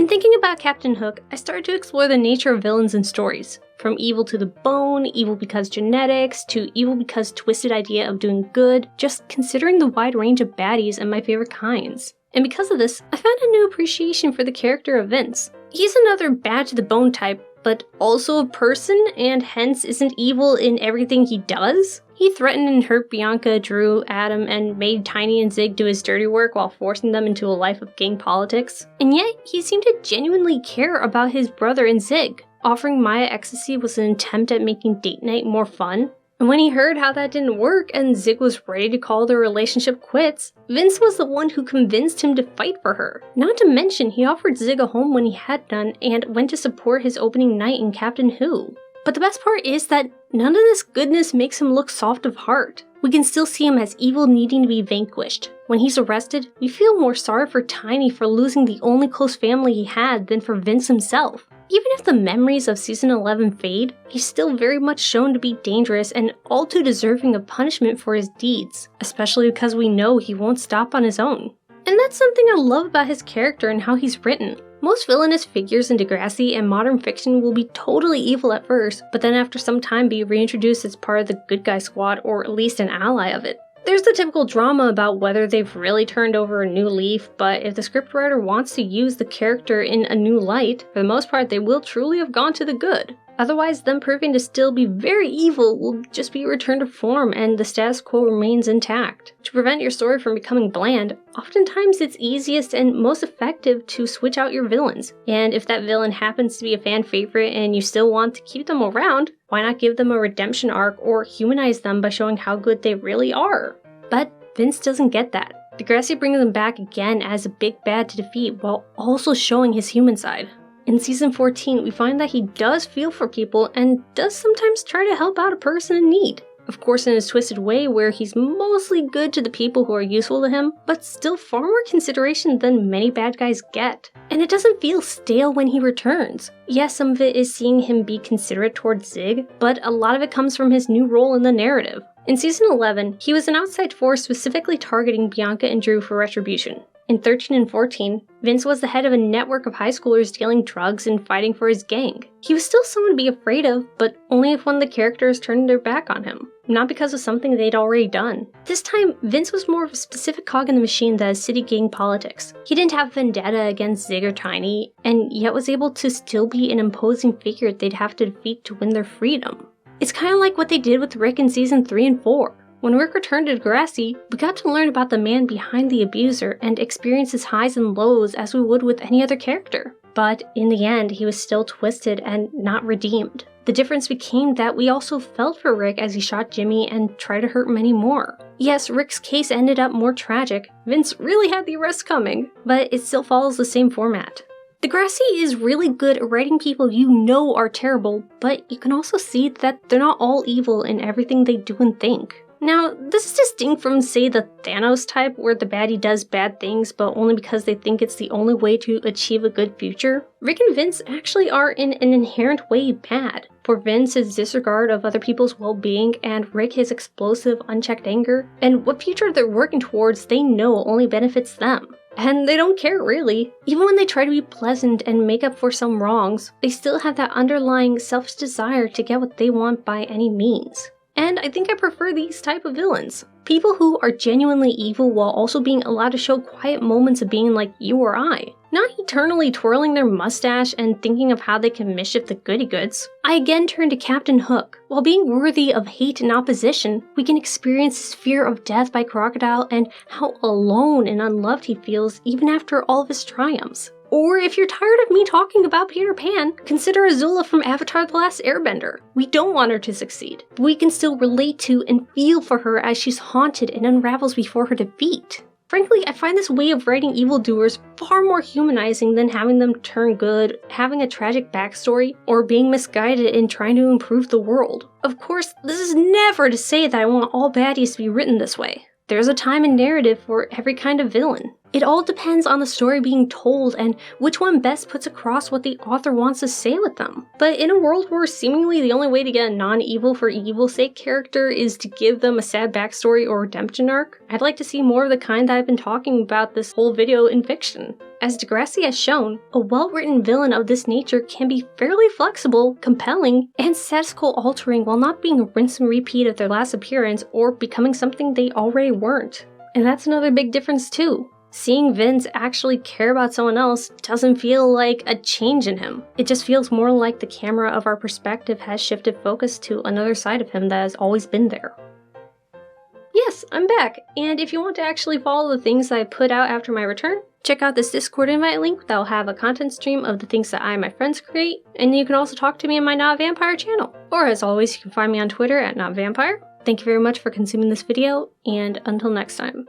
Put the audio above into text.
In thinking about Captain Hook, I started to explore the nature of villains in stories. From evil to the bone, evil because genetics, to evil because twisted idea of doing good, just considering the wide range of baddies and my favorite kinds. And because of this, I found a new appreciation for the character of Vince. He's another bad to the bone type, but also a person, and hence isn't evil in everything he does. He threatened and hurt Bianca, Drew, Adam, and made Tiny and Zig do his dirty work while forcing them into a life of gang politics. And yet, he seemed to genuinely care about his brother and Zig. Offering Maya ecstasy was an attempt at making date night more fun. And when he heard how that didn't work and Zig was ready to call their relationship quits, Vince was the one who convinced him to fight for her. Not to mention, he offered Zig a home when he had none and went to support his opening night in Captain Who. But the best part is that none of this goodness makes him look soft of heart. We can still see him as evil needing to be vanquished. When he's arrested, we feel more sorry for Tiny for losing the only close family he had than for Vince himself. Even if the memories of Season 11 fade, he's still very much shown to be dangerous and all too deserving of punishment for his deeds, especially because we know he won't stop on his own. And that's something I love about his character and how he's written. Most villainous figures in Degrassi and modern fiction will be totally evil at first, but then after some time be reintroduced as part of the good guy squad or at least an ally of it. There's the typical drama about whether they've really turned over a new leaf, but if the scriptwriter wants to use the character in a new light, for the most part they will truly have gone to the good. Otherwise, them proving to still be very evil will just be returned to form and the status quo remains intact. To prevent your story from becoming bland, oftentimes it's easiest and most effective to switch out your villains. And if that villain happens to be a fan favorite and you still want to keep them around, why not give them a redemption arc or humanize them by showing how good they really are? But Vince doesn't get that. Degrassi brings him back again as a big bad to defeat while also showing his human side. In Season 14, we find that he does feel for people and does sometimes try to help out a person in need. Of course in his twisted way where he's mostly good to the people who are useful to him, but still far more consideration than many bad guys get. And it doesn't feel stale when he returns. Yes, some of it is seeing him be considerate towards Zig, but a lot of it comes from his new role in the narrative. In Season 11, he was an outside force specifically targeting Bianca and Drew for retribution. In 13 and 14, Vince was the head of a network of high schoolers dealing drugs and fighting for his gang. He was still someone to be afraid of, but only if one of the characters turned their back on him, not because of something they'd already done. This time, Vince was more of a specific cog in the machine that is city gang politics. He didn't have vendetta against Zig or Tiny, and yet was able to still be an imposing figure they'd have to defeat to win their freedom. It's kind of like what they did with Rick in Season 3 and 4. When Rick returned to Degrassi, we got to learn about the man behind the abuser and experience his highs and lows as we would with any other character. But in the end, he was still twisted and not redeemed. The difference became that we also felt for Rick as he shot Jimmy and tried to hurt many more. Yes, Rick's case ended up more tragic. Vince really had the arrest coming, but it still follows the same format. Degrassi is really good at writing people you know are terrible, but you can also see that they're not all evil in everything they do and think. Now, this is distinct from, say, the Thanos type, where the baddie does bad things, but only because they think it's the only way to achieve a good future. Rick and Vince actually are in an inherent way bad. For Vince, his disregard of other people's well-being, and Rick, his explosive, unchecked anger. And what future they're working towards, they know only benefits them. And they don't care, really. Even when they try to be pleasant and make up for some wrongs, they still have that underlying selfish desire to get what they want by any means. And I think I prefer these type of villains. People who are genuinely evil while also being allowed to show quiet moments of being like you or I. Not eternally twirling their mustache and thinking of how they can mischief the goody-goods. I again turn to Captain Hook. While being worthy of hate and opposition, we can experience his fear of death by Crocodile and how alone and unloved he feels even after all of his triumphs. Or if you're tired of me talking about Peter Pan, consider Azula from Avatar: The Last Airbender. We don't want her to succeed, but we can still relate to and feel for her as she's haunted and unravels before her defeat. Frankly, I find this way of writing evildoers far more humanizing than having them turn good, having a tragic backstory, or being misguided in trying to improve the world. Of course, this is never to say that I want all baddies to be written this way. There's a time and narrative for every kind of villain. It all depends on the story being told and which one best puts across what the author wants to say with them. But in a world where seemingly the only way to get a non-evil for evil's sake character is to give them a sad backstory or redemption arc, I'd like to see more of the kind that I've been talking about this whole video in fiction. As Degrassi has shown, a well-written villain of this nature can be fairly flexible, compelling, and status quo altering while not being a rinse and repeat of their last appearance or becoming something they already weren't. And that's another big difference too. Seeing Vince actually care about someone else doesn't feel like a change in him. It just feels more like the camera of our perspective has shifted focus to another side of him that has always been there. Yes, I'm back, and if you want to actually follow the things that I put out after my return, check out this Discord invite link that will have a content stream of the things that I and my friends create, and you can also talk to me in my NotAVampyre channel. Or as always, you can find me on Twitter at NotAVampyre. Thank you very much for consuming this video, and until next time.